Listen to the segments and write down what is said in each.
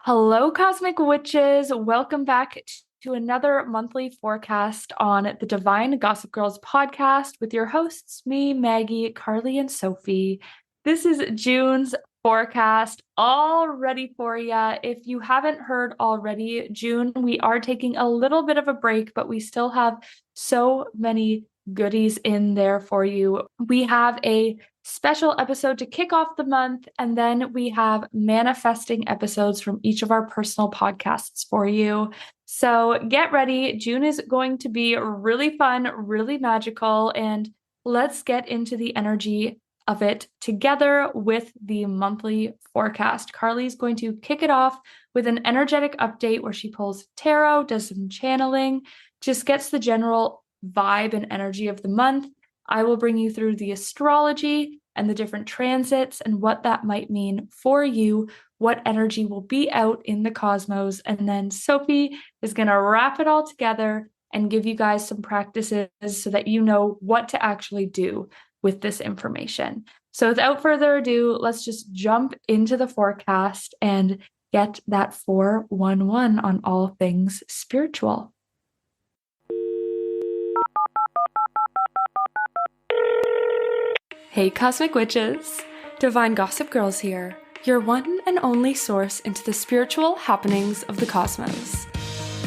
Hello, Cosmic Witches. Welcome back to another monthly forecast on the Divine Gossip Girls podcast with your hosts, me, Maggie, Karlie, and Sophie. This is June's forecast all ready for ya. If you haven't heard already, June, we are taking a little bit of a break, but we still have so many goodies in there for you. We have a special episode to kick off the month, and then we have manifesting episodes from each of our personal podcasts for you. So get ready. June is going to be really fun, really magical, and let's get into the energy of it together with the monthly forecast. Karlie's going to kick it off with an energetic update where she pulls tarot, does some channeling, just gets the general vibe and energy of the month. I will bring you through the astrology and the different transits and what that might mean for you, what energy will be out in the cosmos. And then Sophie is going to wrap it all together and give you guys some practices so that you know what to actually do with this information. So without further ado, let's just jump into the forecast and get that 411 on all things spiritual. Hey Cosmic Witches! Divine Gossip Girls here, your one and only source into the spiritual happenings of the cosmos.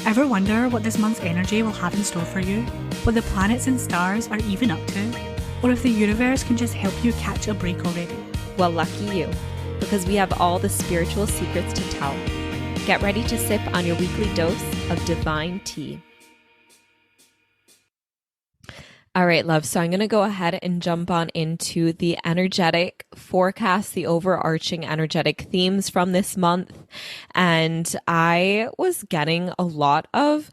Ever wonder what this month's energy will have in store for you? What the planets and stars are even up to? Or if the universe can just help you catch a break already? Well, lucky you, because we have all the spiritual secrets to tell. Get ready to sip on your weekly dose of divine tea. All right, love. So I'm going to go ahead and jump on into the energetic forecast, the overarching energetic themes from this month. And I was getting a lot of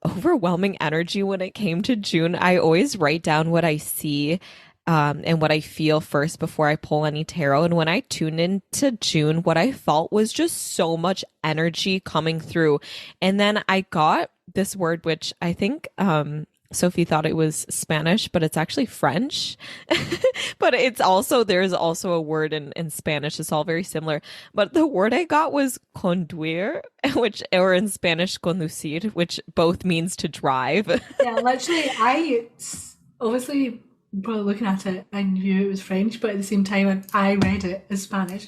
overwhelming energy when it came to June. I always write down what I see and what I feel first before I pull any tarot. And when I tuned into June, what I felt was just so much energy coming through. And then I got this word, which I think Sophie thought it was Spanish, but it's actually French. But there's also a word in Spanish. It's all very similar. But the word I got was conduire, or in Spanish, conducir, which both means to drive. Yeah, literally, I obviously, probably looking at it, I knew it was French, but at the same time, I read it as Spanish.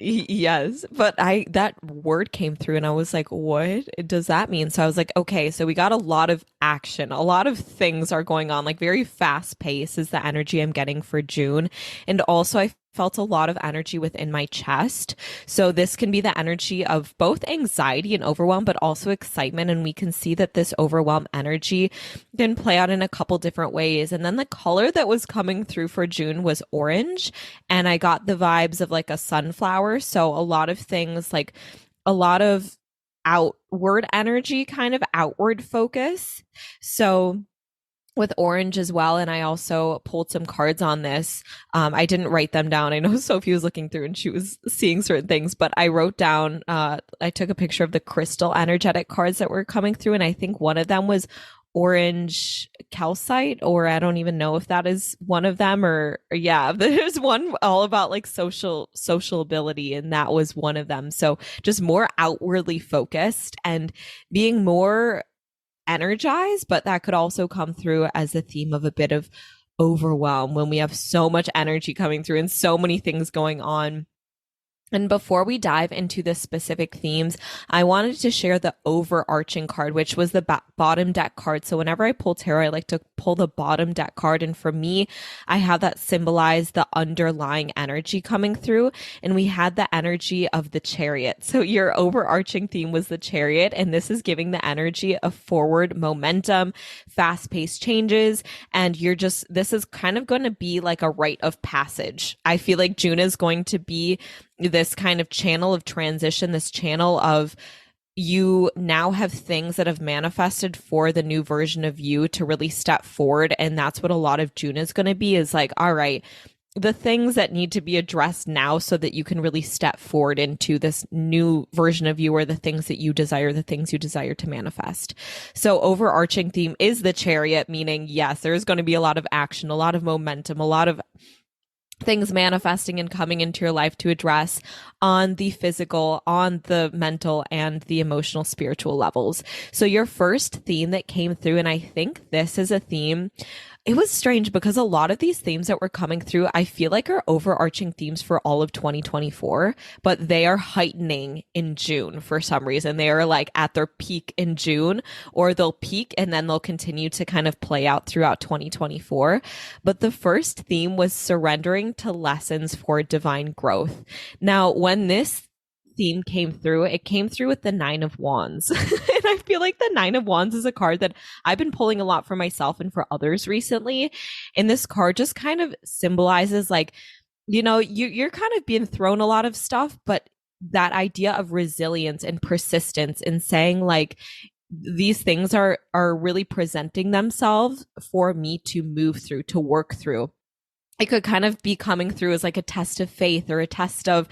Yes, but that word came through and I was like, what does that mean? So I was like, okay, so we got a lot of action. A lot of things are going on, like very fast pace is the energy I'm getting for June. And also I felt a lot of energy within my chest. So this can be the energy of both anxiety and overwhelm, but also excitement. And we can see that this overwhelm energy can play out in a couple different ways. And then the color that was coming through for June was orange. And I got the vibes of like a sunflower. So a lot of things, like a lot of outward energy, kind of outward focus. So with orange as well. And I also pulled some cards on this. I didn't write them down. I know Sophie was looking through and she was seeing certain things, but I wrote down, I took a picture of the crystal energetic cards that were coming through. And I think one of them was orange calcite, or I don't even know if that is one of them, or yeah, there's one all about like social ability, and that was one of them. So just more outwardly focused and being more energized, but that could also come through as a theme of a bit of overwhelm when we have so much energy coming through and so many things going on. And before we dive into the specific themes, I wanted to share the overarching card, which was the bottom deck card. So whenever I pull tarot, I like to pull the bottom deck card. And for me, I have that symbolize the underlying energy coming through. And we had the energy of the Chariot. So your overarching theme was the Chariot. And this is giving the energy of forward momentum, fast-paced changes. And this is kind of going to be like a rite of passage. I feel like June is going to be this kind of channel of transition, this channel of you now have things that have manifested for the new version of you to really step forward. And that's what a lot of June is going to be, is like, all right, the things that need to be addressed now so that you can really step forward into this new version of you, or the things you desire to manifest. So overarching theme is the Chariot, meaning yes, there's going to be a lot of action, a lot of momentum, a lot of things manifesting and coming into your life to address on the physical, on the mental, and the emotional, spiritual levels. So your first theme that came through, and I think this is a theme, it was strange because a lot of these themes that were coming through, I feel like are overarching themes for all of 2024, but they are heightening in June for some reason. They are like at their peak in June, or they'll peak and then they'll continue to kind of play out throughout 2024. But the first theme was surrendering to lessons for divine growth. Now, when this theme came through, it came through with the Nine of Wands. And I feel like the Nine of Wands is a card that I've been pulling a lot for myself and for others recently. And this card just kind of symbolizes like, you're kind of being thrown a lot of stuff, but that idea of resilience and persistence and saying like, these things are really presenting themselves for me to move through, to work through. It could kind of be coming through as like a test of faith or a test of,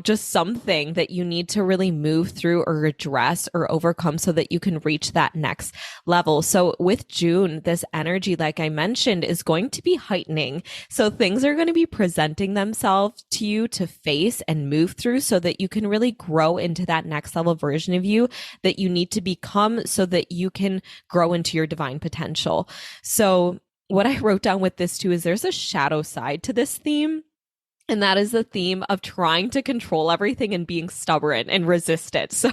just something that you need to really move through or address or overcome so that you can reach that next level. So with June, this energy, like I mentioned, is going to be heightening. So things are going to be presenting themselves to you to face and move through so that you can really grow into that next level version of you that you need to become so that you can grow into your divine potential. So what I wrote down with this too is there's a shadow side to this theme. And that is the theme of trying to control everything and being stubborn and resist it. So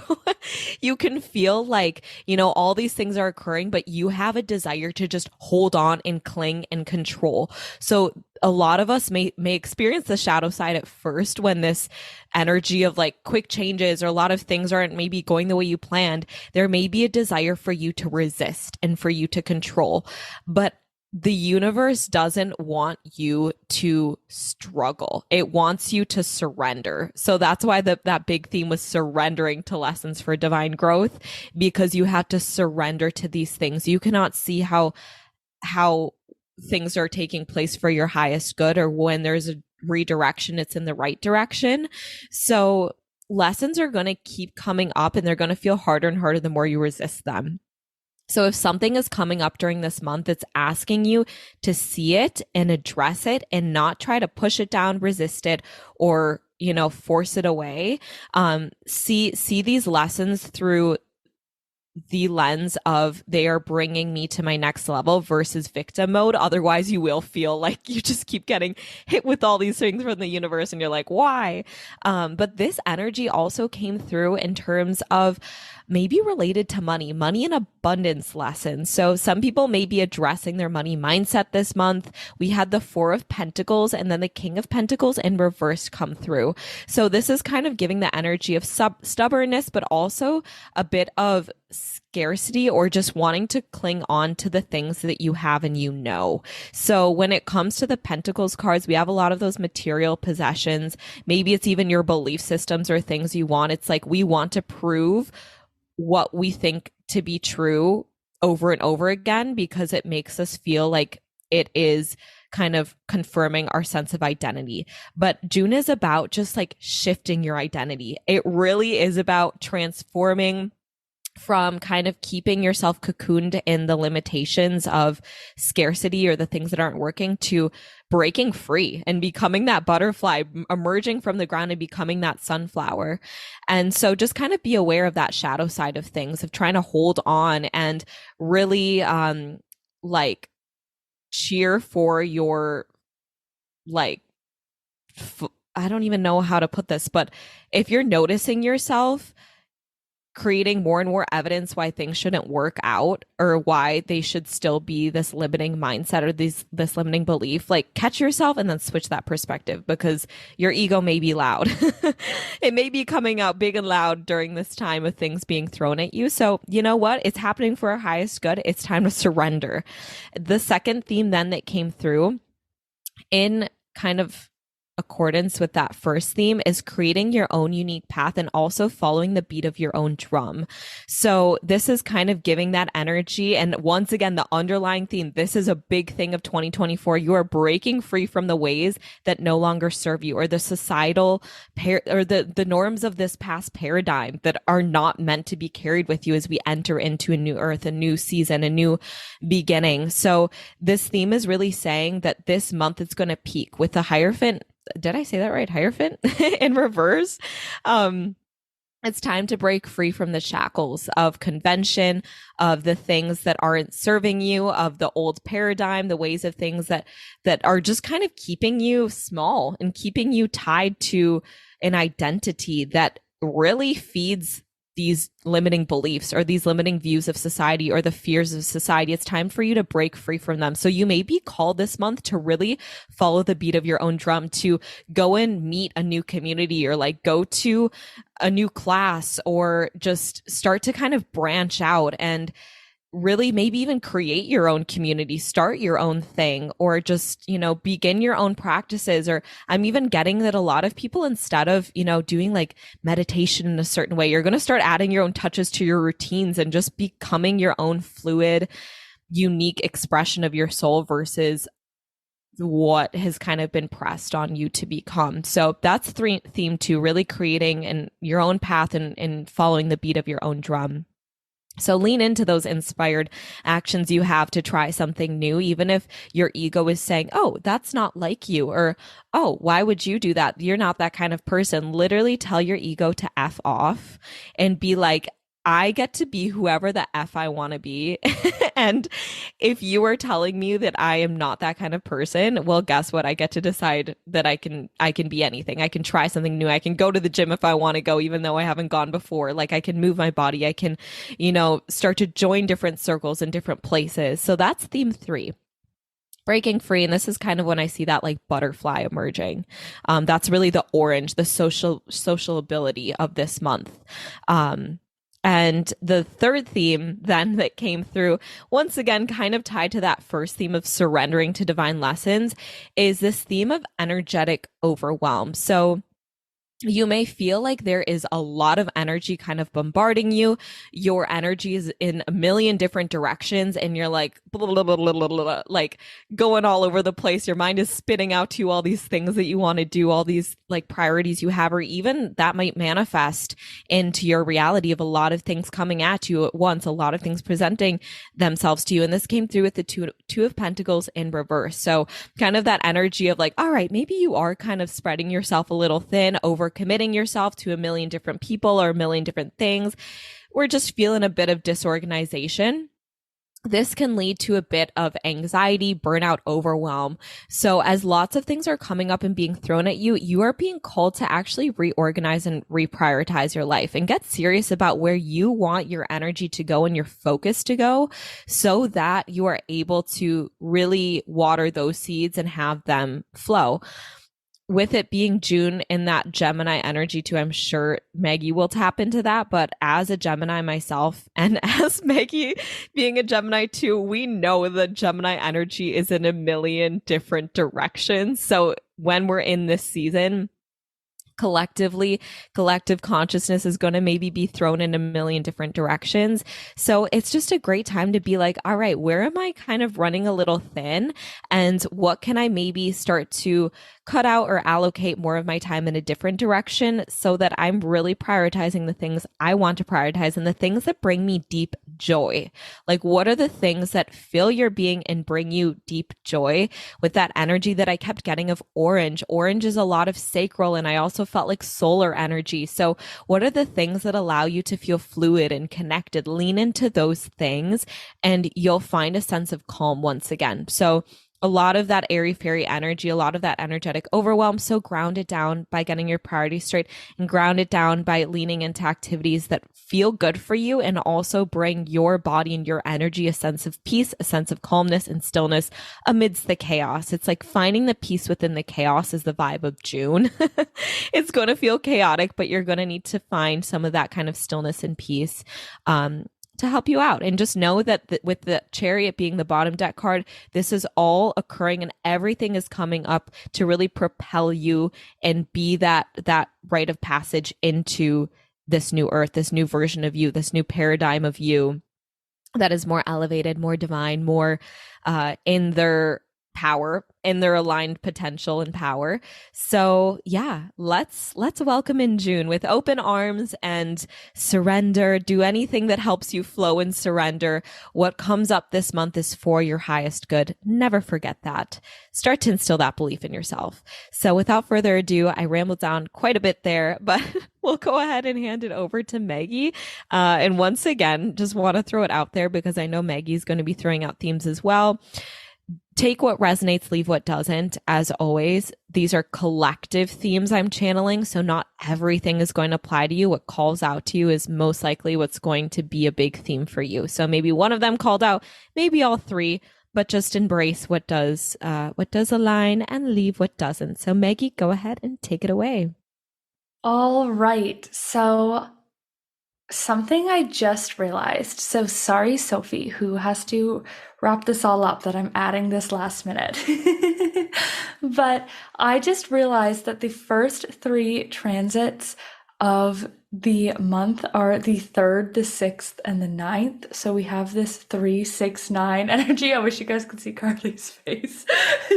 you can feel like, all these things are occurring, but you have a desire to just hold on and cling and control. So a lot of us may experience the shadow side at first when this energy of like quick changes or a lot of things aren't maybe going the way you planned. There may be a desire for you to resist and for you to control. But the universe doesn't want you to struggle. It wants you to surrender. So that's why that big theme was surrendering to lessons for divine growth, because you have to surrender to these things. You cannot see how things are taking place for your highest good, or when there's a redirection, it's in the right direction. So lessons are going to keep coming up and they're going to feel harder and harder the more you resist them. So if something is coming up during this month, it's asking you to see it and address it and not try to push it down, resist it, or, force it away. See these lessons through the lens of they are bringing me to my next level versus victim mode. Otherwise, you will feel like you just keep getting hit with all these things from the universe and you're like, why? But this energy also came through in terms of maybe related to money and abundance lessons. So some people may be addressing their money mindset this month. We had the Four of Pentacles and then the King of Pentacles in reverse come through. So this is kind of giving the energy of stubbornness, but also a bit of scarcity or just wanting to cling on to the things that you have and So when it comes to the Pentacles cards, we have a lot of those material possessions. Maybe it's even your belief systems or things you want. It's like we want to prove what we think to be true over and over again because it makes us feel like it is kind of confirming our sense of identity. But June is about just like shifting your identity. It really is about transforming from kind of keeping yourself cocooned in the limitations of scarcity or the things that aren't working to breaking free and becoming that butterfly, emerging from the ground and becoming that sunflower. And so just kind of be aware of that shadow side of things, of trying to hold on and really cheer for your I don't even know how to put this, but if you're noticing yourself creating more and more evidence why things shouldn't work out or why they should still be this limiting mindset or this limiting belief, like catch yourself and then switch that perspective because your ego may be loud. It may be coming out big and loud during this time of things being thrown at you. So you know what? It's happening for our highest good. It's time to surrender. The second theme then that came through in kind of accordance with that first theme is creating your own unique path and also following the beat of your own drum. So this is kind of giving that energy. And once again, the underlying theme, this is a big thing of 2024. You are breaking free from the ways that no longer serve you, or the societal or the norms of this past paradigm that are not meant to be carried with you as we enter into a new earth, a new season, a new beginning. So this theme is really saying that this month it's going to peak with the Hierophant. Did I say that right? Hierophant in reverse. It's time to break free from the shackles of convention, of the things that aren't serving you, of the old paradigm, the ways of things that are just kind of keeping you small and keeping you tied to an identity that really feeds these limiting beliefs or these limiting views of society or the fears of society. It's time for you to break free from them. So you may be called this month to really follow the beat of your own drum, to go and meet a new community, or like go to a new class, or just start to kind of branch out and really maybe even create your own community, start your own thing, or just, begin your own practices. Or I'm even getting that a lot of people, instead of, doing like meditation in a certain way, you're going to start adding your own touches to your routines and just becoming your own fluid, unique expression of your soul versus what has kind of been pressed on you to become. So that's theme 2, really creating your own path and following the beat of your own drum. So lean into those inspired actions you have to try something new, even if your ego is saying, oh, that's not like you, or, oh, why would you do that? You're not that kind of person. Literally tell your ego to F off and be like, I get to be whoever the F I want to be. And if you are telling me that I am not that kind of person, well, guess what? I get to decide that I can be anything. I can try something new. I can go to the gym if I want to go, even though I haven't gone before. Like, I can move my body. I can, start to join different circles in different places. So that's theme 3. Breaking free. And this is kind of when I see that like butterfly emerging. That's really the orange, the social ability of this month. And the third theme then that came through, once again, kind of tied to that first theme of surrendering to divine lessons, is this theme of energetic overwhelm. So you may feel like there is a lot of energy kind of bombarding you. Your energy is in a million different directions, and you're like, blah, blah, blah, blah, blah, blah, like going all over the place. Your mind is spitting out to you all these things that you want to do, all these like priorities you have, or even that might manifest into your reality of a lot of things coming at you at once, a lot of things presenting themselves to you. And this came through with the two of Pentacles in reverse. So kind of that energy of like, all right, maybe you are kind of spreading yourself a little thin, over committing yourself to a million different people or a million different things. We're just feeling a bit of disorganization. This can lead to a bit of anxiety, burnout, overwhelm. So as lots of things are coming up and being thrown at you, you are being called to actually reorganize and reprioritize your life and get serious about where you want your energy to go and your focus to go, so that you are able to really water those seeds and have them flow. With it being June in that Gemini energy too, I'm sure Maggie will tap into that. But as a Gemini myself, and as Maggie being a Gemini too, we know that Gemini energy is in a million different directions. So when we're in this season, collective consciousness is going to maybe be thrown in a million different directions. So it's just a great time to be like, all right, where am I kind of running a little thin? And what can I maybe start to cut out or allocate more of my time in a different direction, so that I'm really prioritizing the things I want to prioritize and the things that bring me deep joy. Like, what are the things that fill your being and bring you deep joy? With that energy that I kept getting of orange. Orange is a lot of sacral, and I also felt like solar energy. So what are the things that allow you to feel fluid and connected? Lean into those things and you'll find a sense of calm once again. So a lot of that airy-fairy energy, a lot of that energetic overwhelm. So ground it down by getting your priorities straight, and ground it down by leaning into activities that feel good for you and also bring your body and your energy a sense of peace, a sense of calmness and stillness amidst the chaos. It's like finding the peace within the chaos is the vibe of June. It's going to feel chaotic, but you're going to need to find some of that kind of stillness and peace. to help you out. And just know that with the Chariot being the bottom deck card, this is all occurring and everything is coming up to really propel you and be that rite of passage into this new earth, this new version of you, this new paradigm of you that is more elevated, more divine, more in their power, in their aligned potential and power. So yeah, let's welcome in June with open arms and surrender. Do anything that helps you flow and surrender. What comes up this month is for your highest good. Never forget that. Start to instill that belief in yourself. So without further ado, I rambled down quite a bit there, but we'll go ahead and hand it over to Maggie. And once again, just want to throw it out there because I know Maggie's going to be throwing out themes as well. Take what resonates, leave what doesn't. As always, these are collective themes I'm channeling, so not everything is going to apply to you. What calls out to you is most likely what's going to be a big theme for you. So maybe one of them called out, maybe all three, but just embrace what does align and leave what doesn't. So Maggie, go ahead and take it away. All right. So something I just realized. So sorry, Sophie, who has to wrap this all up, that I'm adding this last minute. But I just realized that the first 3 transits of the month are the 3rd, the 6th, and the 9th. So we have this 3, 6, 9 energy. I wish you guys could see Karlie's face.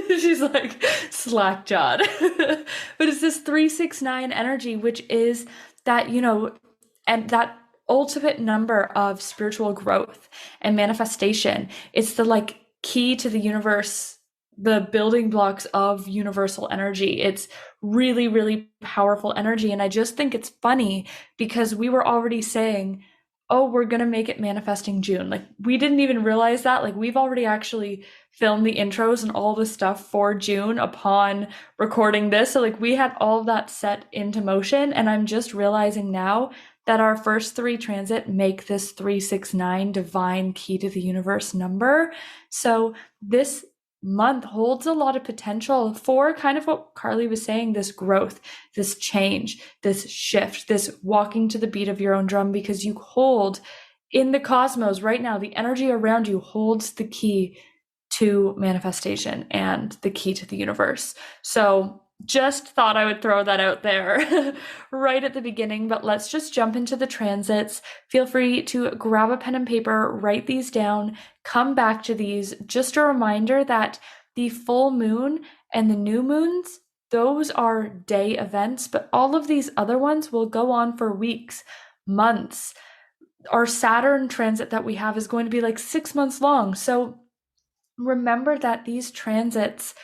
She's like slack jawed. But it's this 3, 6, 9 energy, which is that, and that ultimate number of spiritual growth and manifestation. It's the key to the universe, the building blocks of universal energy. It's really, really powerful energy. And I just think it's funny because we were already saying, oh, we're going to make it manifesting June. We didn't even realize that. We've already actually filmed the intros and all the stuff for June upon recording this. So we had all of that set into motion. And I'm just realizing now that our first 3 transit make this 369 divine key to the universe number. So this month holds a lot of potential for kind of what Karlie was saying, this growth, this change, this shift, this walking to the beat of your own drum, because you hold in the cosmos right now, the energy around you holds the key to manifestation and the key to the universe. So just thought I would throw that out there right at the beginning, but let's just jump into the transits. Feel free to grab a pen and paper, write these down, come back to these. Just a reminder that the full moon and the new moons, those are day events, but all of these other ones will go on for weeks, months. Our Saturn transit that we have is going to be 6 months long. So remember that these transits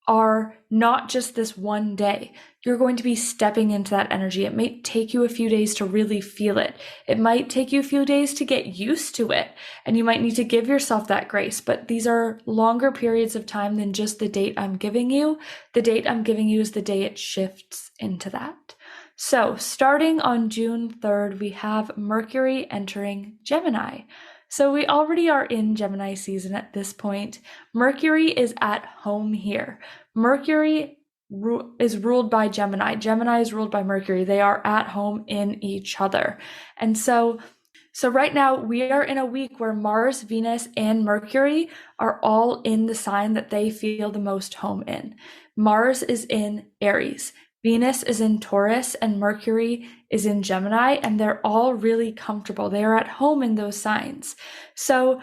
are not just this one day. You're going to be stepping into that energy. It may take you a few days to really feel it. It might take you a few days to get used to it, and you might need to give yourself that grace. But these are longer periods of time than just the date I'm giving you. The date I'm giving you is the day it shifts into that. So starting on June 3rd, we have Mercury entering Gemini. So we already are in Gemini season at this point. Mercury is at home here. Mercury is ruled by Gemini. Gemini is ruled by Mercury. They are at home in each other. And so right now we are in a week where Mars, Venus, and Mercury are all in the sign that they feel the most home in. Mars is in Aries. Venus is in Taurus and Mercury is in Gemini, and they're all really comfortable. They are at home in those signs. So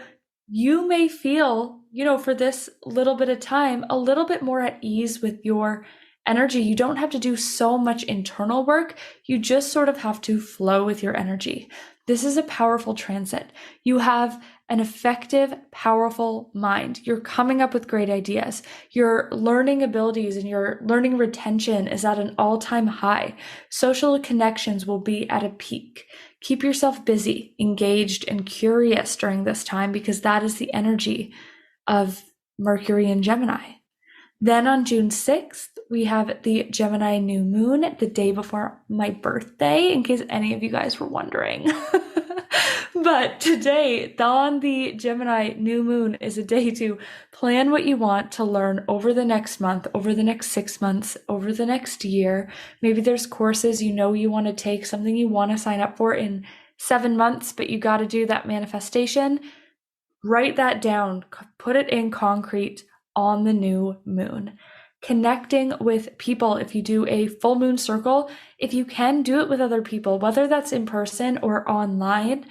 you may feel, for this little bit of time, a little bit more at ease with your energy. You don't have to do so much internal work. You just sort of have to flow with your energy. This is a powerful transit. You have an effective, powerful mind. You're coming up with great ideas. Your learning abilities and your learning retention is at an all-time high. Social connections will be at a peak. Keep yourself busy, engaged, and curious during this time, because that is the energy of Mercury and Gemini. Then on June 6th, we have the Gemini new moon, the day before my birthday, in case any of you guys were wondering. But today, on the Gemini new moon, is a day to plan what you want to learn over the next month, over the next 6 months, over the next year. Maybe there's courses you want to take, something you want to sign up for in 7 months, but you got to do that manifestation. Write that down, put it in concrete on the new moon. Connecting with people, if you do a full moon circle, if you can do it with other people, whether that's in person or online,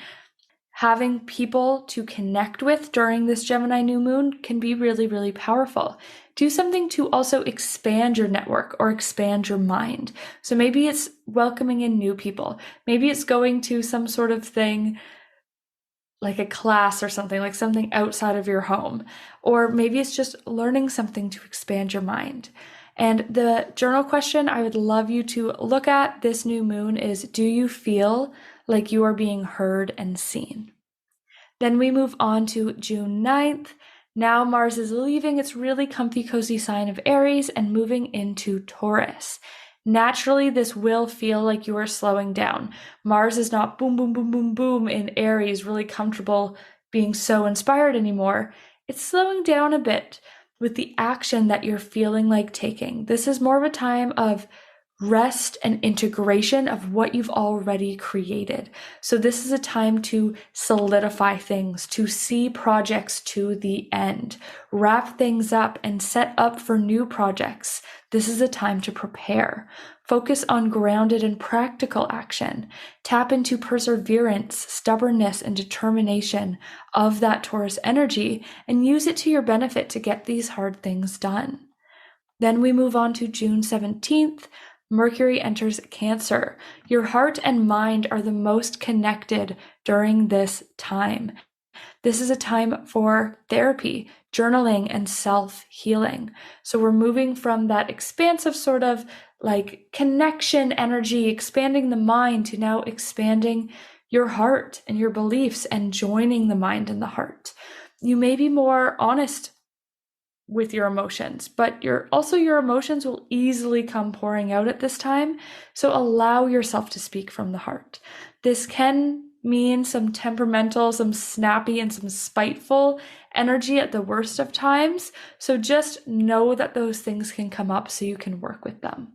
having people to connect with during this Gemini new moon can be really, really powerful. Do something to also expand your network or expand your mind. So maybe it's welcoming in new people. Maybe it's going to some sort of thing like a class or something, like something outside of your home. Or maybe it's just learning something to expand your mind. And the journal question I would love you to look at this new moon is, do you feel like you are being heard and seen? Then we move on to June 9th. Now Mars is leaving its really comfy, cozy sign of Aries and moving into Taurus. Naturally, this will feel like you are slowing down. Mars is not boom, boom, boom, boom, boom in Aries, really comfortable being so inspired anymore. It's slowing down a bit with the action that you're feeling like taking. This is more of a time of rest and integration of what you've already created. So this is a time to solidify things, to see projects to the end, wrap things up and set up for new projects. This is a time to prepare. Focus on grounded and practical action. Tap into perseverance, stubbornness, and determination of that Taurus energy and use it to your benefit to get these hard things done. Then we move on to June 17th. Mercury enters Cancer. Your heart and mind are the most connected during this time. This is a time for therapy, journaling, and self-healing. So we're moving from that expansive sort of like connection energy, expanding the mind, to now expanding your heart and your beliefs and joining the mind and the heart. You may be more honest with your emotions, but your emotions will easily come pouring out at this time. So allow yourself to speak from the heart. This can mean some temperamental, some snappy, and some spiteful energy at the worst of times. So just know that those things can come up so you can work with them.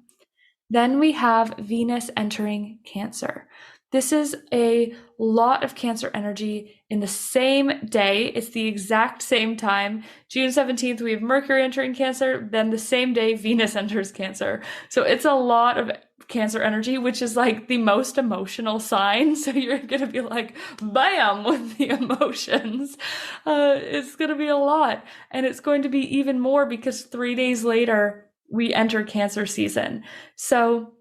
Then we have Venus entering Cancer. This is a lot of Cancer energy in the same day. It's the exact same time. June 17th, we have Mercury entering Cancer. Then the same day, Venus enters Cancer. So it's a lot of Cancer energy, which is like the most emotional sign. So you're going to be like, bam, with the emotions. It's going to be a lot. And it's going to be even more because 3 days later, we enter Cancer season. So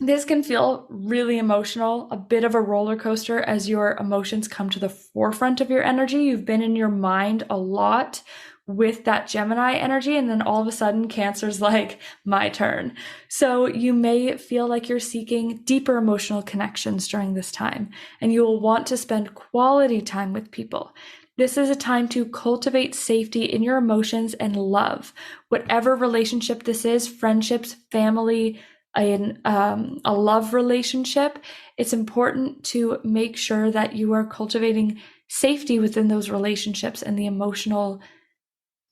this can feel really emotional, a bit of a roller coaster as your emotions come to the forefront of your energy. You've been in your mind a lot with that Gemini energy, and then all of a sudden Cancer's like, my turn. So you may feel like you're seeking deeper emotional connections during this time, and you will want to spend quality time with people. This is a time to cultivate safety in your emotions and love. Whatever relationship this is, friendships, family, a love relationship, it's important to make sure that you are cultivating safety within those relationships and the emotional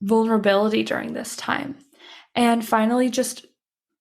vulnerability during this time. And finally, just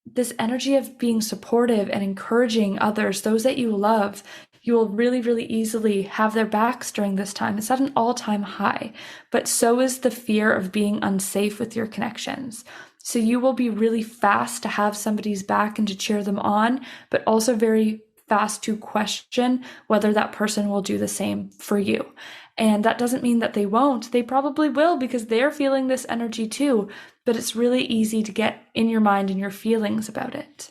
this energy of being supportive and encouraging others, those that you love. You will really, really easily have their backs during this time. It's at an all-time high, but so is the fear of being unsafe with your connections. So you will be really fast to have somebody's back and to cheer them on, but also very fast to question whether that person will do the same for you. And that doesn't mean that they won't. They probably will because they're feeling this energy too, but it's really easy to get in your mind and your feelings about it.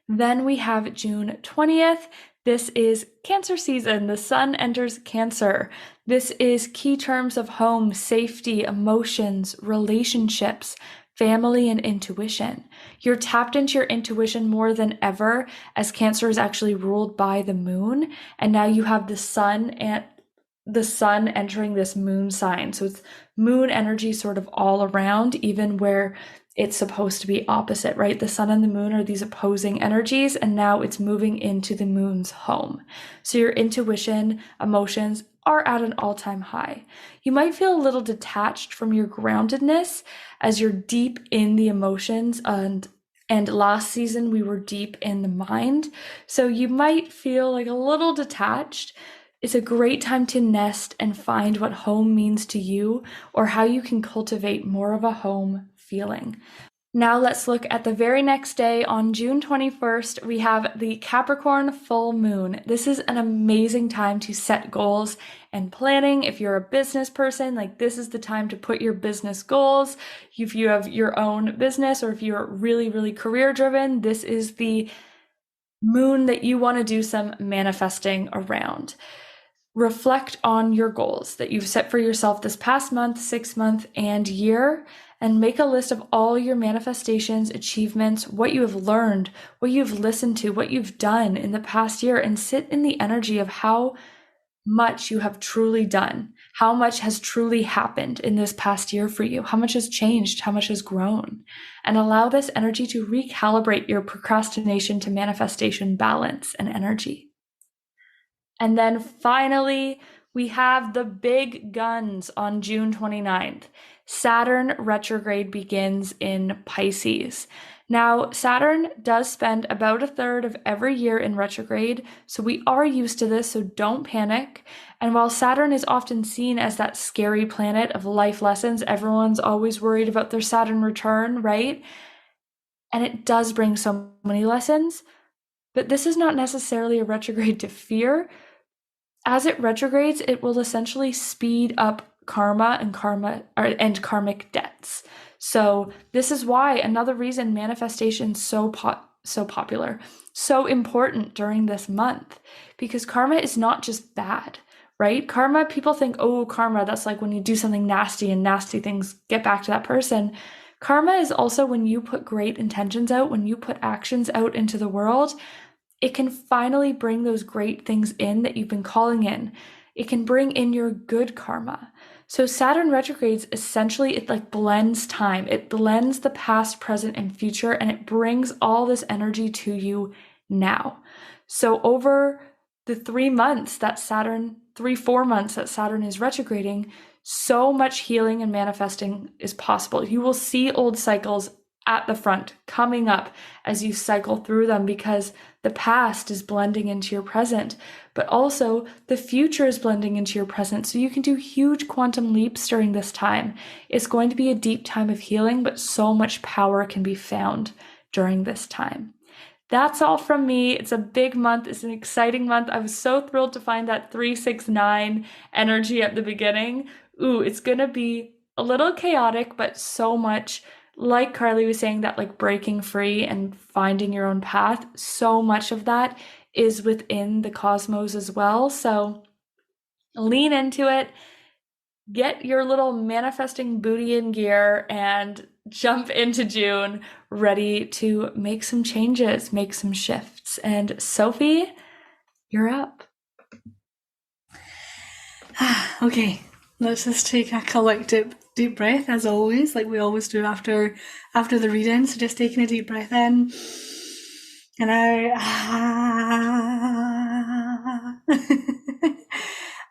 Then we have June 20th. This is Cancer season. The sun enters Cancer. This is key terms of home, safety, emotions, relationships, family, and intuition. You're tapped into your intuition more than ever as Cancer is actually ruled by the moon. And now you have the sun entering this moon sign. So it's moon energy sort of all around, even where it's supposed to be opposite, right? The sun and the moon are these opposing energies, and now it's moving into the moon's home. So your intuition, emotions are at an all-time high. You might feel a little detached from your groundedness as you're deep in the emotions and And last season, we were deep in the mind. So you might feel like a little detached. It's a great time to nest and find what home means to you or how you can cultivate more of a home feeling. Now let's look at the very next day on June 21st. We have the Capricorn full moon. This is an amazing time to set goals and planning. If you're a business person, like this is the time to put your business goals. If you have your own business or if you're really, really career driven, this is the moon that you want to do some manifesting around. Reflect on your goals that you've set for yourself this past month, 6 month, and year, and make a list of all your manifestations, achievements, what you have learned, what you've listened to, what you've done in the past year, and sit in the energy of how much you have truly done, how much has truly happened in this past year for you, how much has changed, how much has grown, and allow this energy to recalibrate your procrastination to manifestation balance and energy. And then finally, we have the big guns on June 29th. Saturn retrograde begins in Pisces. Now, Saturn does spend about a third of every year in retrograde, so we are used to this, so don't panic. And while Saturn is often seen as that scary planet of life lessons, everyone's always worried about their Saturn return, right? And it does bring so many lessons, but this is not necessarily a retrograde to fear. As it retrogrades, it will essentially speed up karma and karmic debts. So this is why another reason manifestation so popular, so important during this month, because karma is not just bad, right? Karma, people think, oh, karma, that's like when you do something nasty and nasty things get back to that person. Karma is also when you put great intentions out, when you put actions out into the world. It can finally bring those great things in that you've been calling in. It can bring in your good karma. So Saturn retrogrades, essentially, it like blends time. It blends the past, present, and future, and it brings all this energy to you now. So over the 3 months that Saturn, 4 months that Saturn is retrograding, so much healing and manifesting is possible. You will see old cycles at the front coming up as you cycle through them because the past is blending into your present, but also the future is blending into your present. So you can do huge quantum leaps during this time. It's going to be a deep time of healing, but so much power can be found during this time. That's all from me. It's a big month. It's an exciting month. I was so thrilled to find that 369 energy at the beginning. Ooh, it's going to be a little chaotic, but so much. Like Karlie was saying, that like breaking free and finding your own path, so much of that is within the cosmos as well. So lean into it, get your little manifesting booty in gear, and jump into June ready to make some changes, make some shifts. And Sophie, you're up. Okay, let's just take a collective deep breath, as always, like we always do after the reading. So just taking a deep breath in and out.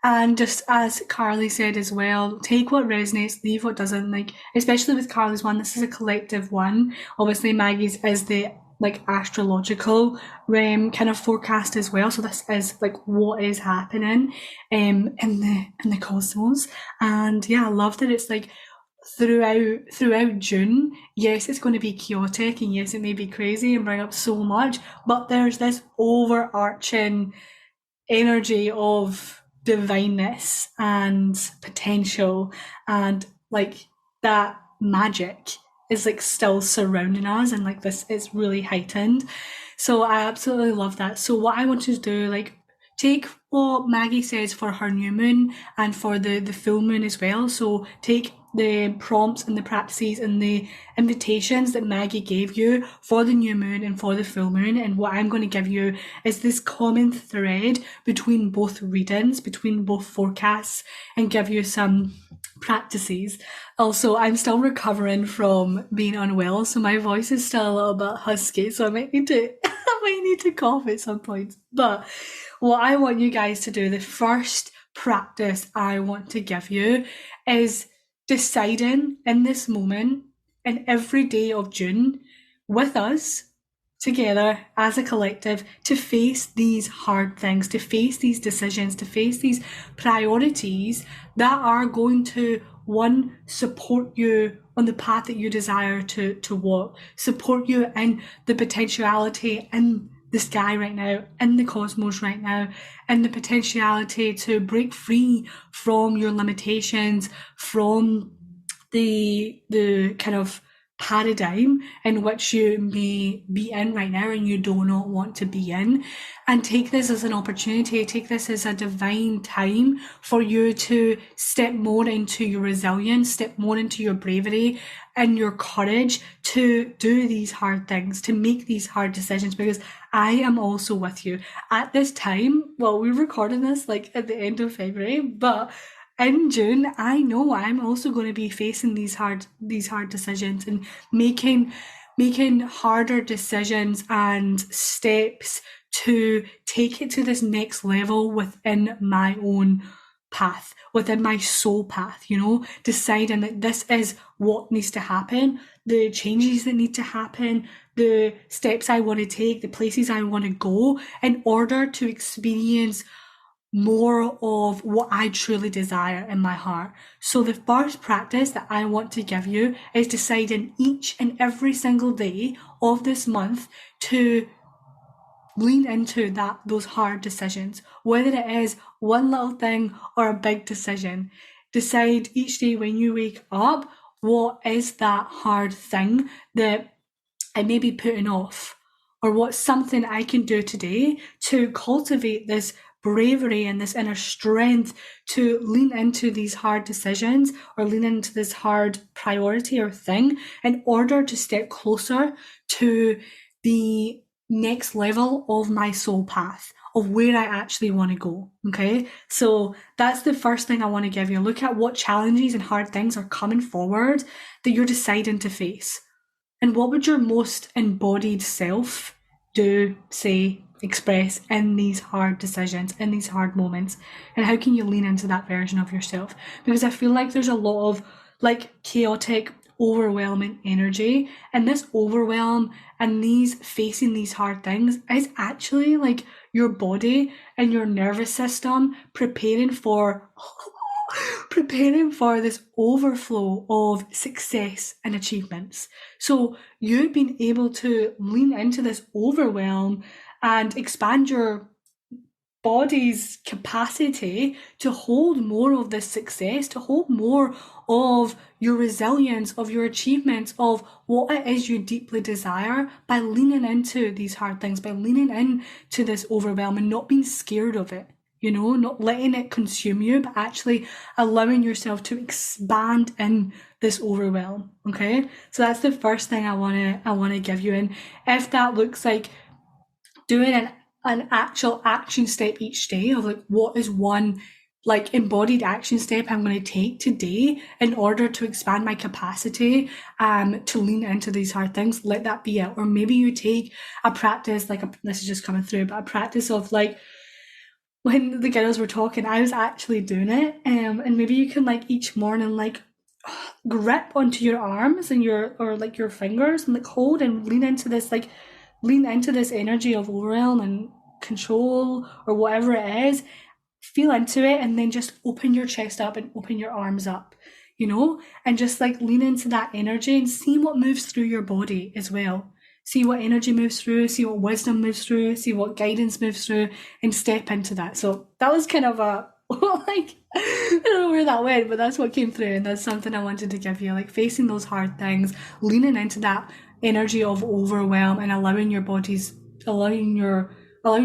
And just as Karlie said as well, take what resonates, leave what doesn't. Like, especially with Karlie's one, this is a collective one. Obviously Maggie's is the like astrological kind of forecast as well. So this is like what is happening in the cosmos. And yeah, I love that it's like throughout June. Yes, it's going to be chaotic, and yes, it may be crazy and bring up so much, but there's this overarching energy of divineness and potential, and like that magic is like still surrounding us, and like this is really heightened. So I absolutely love that. So what I want to do, like, take what Maggie says for her new moon and for the full moon as well. So take the prompts and the practices and the invitations that Maggie gave you for the new moon and for the full moon, and what I'm going to give you is this common thread between both readings, between both forecasts, and give you some practices. Also, I'm still recovering from being unwell, so my voice is still a little bit husky, so I might need to cough at some point. But what I want you guys to do, the first practice I want to give you, is deciding in this moment, in every day of June, with us together as a collective to face these hard things, to face these decisions, to face these priorities that are going to, one, support you on the path that you desire to walk, support you in the potentiality in the sky right now, in the cosmos right now, and the potentiality to break free from your limitations, from the kind of paradigm in which you may be in right now and you do not want to be in, and take this as an opportunity, take this as a divine time for you to step more into your resilience, step more into your bravery and your courage to do these hard things, to make these hard decisions, because I am also with you at this time. Well, we're recording this like at the end of February, but in June, I know I'm also going to be facing these hard decisions and making harder decisions and steps to take it to this next level within my own path, within my soul path, you know, deciding that this is what needs to happen, the changes that need to happen, the steps I want to take, the places I want to go in order to experience more of what I truly desire in my heart. So the first practice that I want to give you is deciding each and every single day of this month to lean into those hard decisions, whether it is one little thing or a big decision. Decide each day when you wake up, what is that hard thing that I may be putting off, or what's something I can do today to cultivate this bravery and this inner strength to lean into these hard decisions or lean into this hard priority or thing in order to step closer to the next level of my soul path, of where I actually want to go. Okay, so that's the first thing I want to give you. Look at what challenges and hard things are coming forward that you're deciding to face. And what would your most embodied self do, say, express in these hard decisions, in these hard moments? And how can you lean into that version of yourself? Because I feel like there's a lot of like chaotic, overwhelming energy, and this overwhelm and these facing these hard things is actually like your body and your nervous system preparing for this overflow of success and achievements. So you've been able to lean into this overwhelm and expand your body's capacity to hold more of this success, to hold more of your resilience, of your achievements, of what it is you deeply desire, by leaning into these hard things, by leaning into this overwhelm and not being scared of it. You know, not letting it consume you, but actually allowing yourself to expand in this overwhelm. Okay, so that's the first thing I wanna give you. And if that looks like doing an actual action step each day of like, what is one like embodied action step I'm going to take today in order to expand my capacity to lean into these hard things, let that be it. Or maybe you take a practice, this is just coming through, but a practice of like, when the girls were talking, I was actually doing it, and maybe you can like each morning like grip onto your arms and your fingers and like hold and lean into this energy of overwhelm and control or whatever it is. Feel into it and then just open your chest up and open your arms up, you know, and just like lean into that energy and see what moves through your body as well. See what energy moves through, see what wisdom moves through, see what guidance moves through, and step into that. So that was kind of a, like, I don't know where that went, but that's what came through. And that's something I wanted to give you, like facing those hard things, leaning into that energy of overwhelm and allowing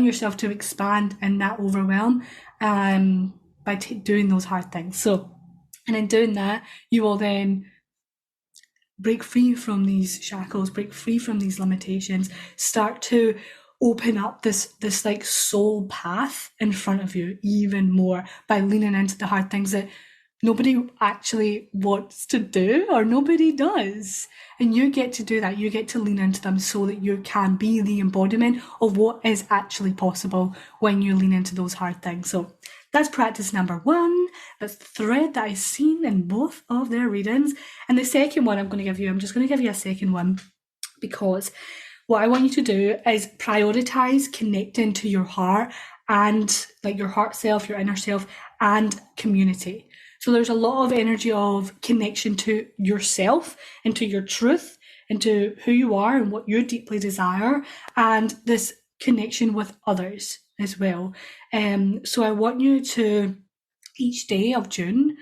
yourself to expand in that overwhelm by doing those hard things. So, and in doing that, you will then break free from these shackles, break free from these limitations, start to open up this like soul path in front of you even more by leaning into the hard things that nobody actually wants to do or nobody does. And you get to do that. You get to lean into them so that you can be the embodiment of what is actually possible when you lean into those hard things. So that's practice number 1. That's the thread that I've seen in both of their readings. And the second one I'm just going to give you a second one, because what I want you to do is prioritize connecting to your heart and like your heart self, your inner self, and community. So there's a lot of energy of connection to yourself and to your truth and to who you are and what you deeply desire, and this connection with others as well. So I want you to, each day of June,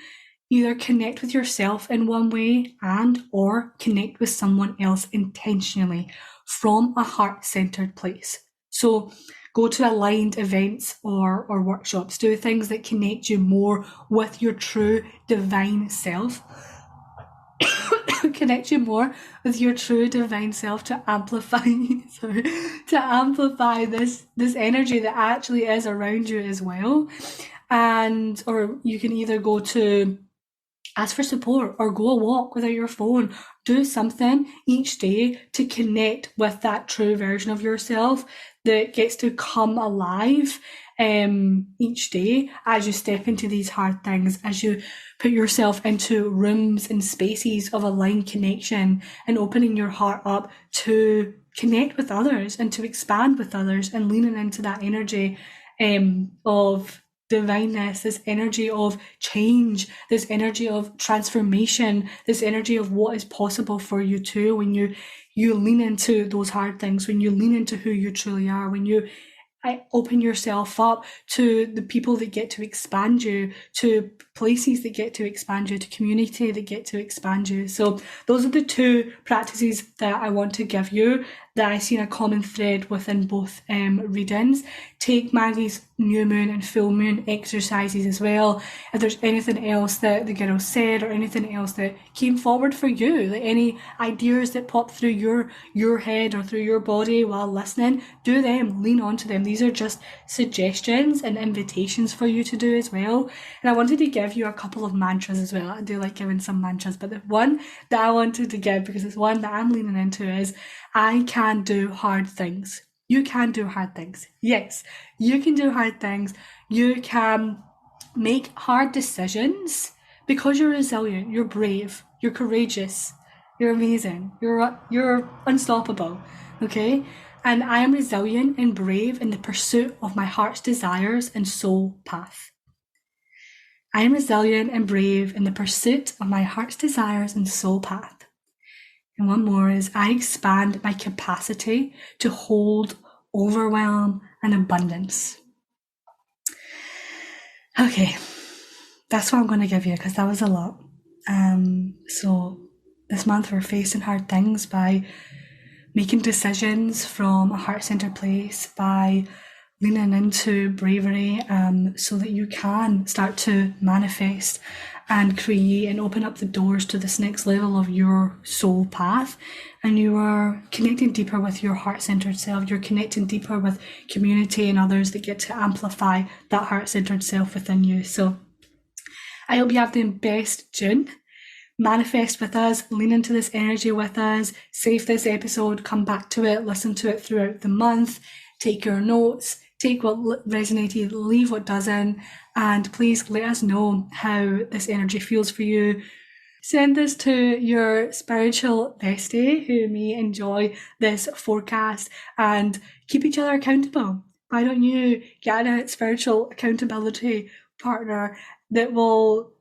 either connect with yourself in one way and or connect with someone else intentionally from a heart-centered place. So go to aligned events or workshops. Do things that connect you more with your true divine self. Connect you more with your true divine self to amplify this energy that actually is around you as well. And or you can either go to ask for support or go a walk without your phone. Do something each day to connect with that true version of yourself that gets to come alive each day as you step into these hard things, as you put yourself into rooms and spaces of aligned connection and opening your heart up to connect with others and to expand with others and leaning into that energy of divineness, this energy of change, this energy of transformation, this energy of what is possible for you too when you lean into those hard things, when you lean into who you truly are, when you open yourself up to the people that get to expand you, to places that get to expand you, to community that get to expand you. So those are the two practices that I want to give you that I see a common thread within both readings. Take Maggie's new moon and full moon exercises as well. If there's anything else that the girls said or anything else that came forward for you, like any ideas that pop through your head or through your body while listening, do them, lean onto them. These are just suggestions and invitations for you to do as well. And I wanted to give you a couple of mantras as well. I do like giving some mantras, but the one that I wanted to give, because it's one that I'm leaning into, is I can do hard things. You can do hard things. Yes, you can do hard things. You can make hard decisions because you're resilient, you're brave, you're courageous, you're amazing, you're unstoppable, okay? And I am resilient and brave in the pursuit of my heart's desires and soul path. I am resilient and brave in the pursuit of my heart's desires and soul path. And one more is I expand my capacity to hold overwhelm and abundance. Okay, that's what I'm going to give you because that was a lot. So this month we're facing hard things by making decisions from a heart-centered place, by leaning into bravery so that you can start to manifest and create and open up the doors to this next level of your soul path. And you are connecting deeper with your heart-centered self. You're connecting deeper with community and others that get to amplify that heart-centered self within you. So I hope you have the best June. Manifest with us, lean into this energy with us, save this episode, come back to it, listen to it throughout the month, take your notes, take what resonated, leave what doesn't, and please let us know how this energy feels for you. Send this to your spiritual bestie who may enjoy this forecast, and keep each other accountable. Why don't you get a spiritual accountability partner that will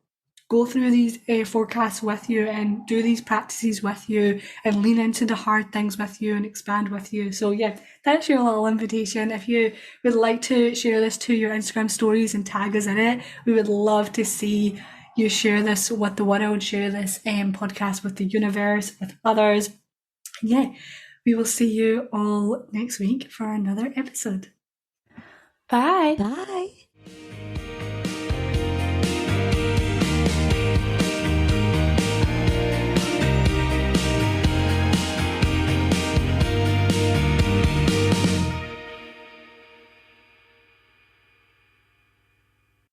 go through these forecasts with you and do these practices with you and lean into the hard things with you and expand with you. So yeah, that's your little invitation. If you would like to share this to your Instagram stories and tag us in it, we would love to see you share this with the world, share this podcast with the universe, with others. Yeah, we will see you all next week for another episode. Bye. Bye.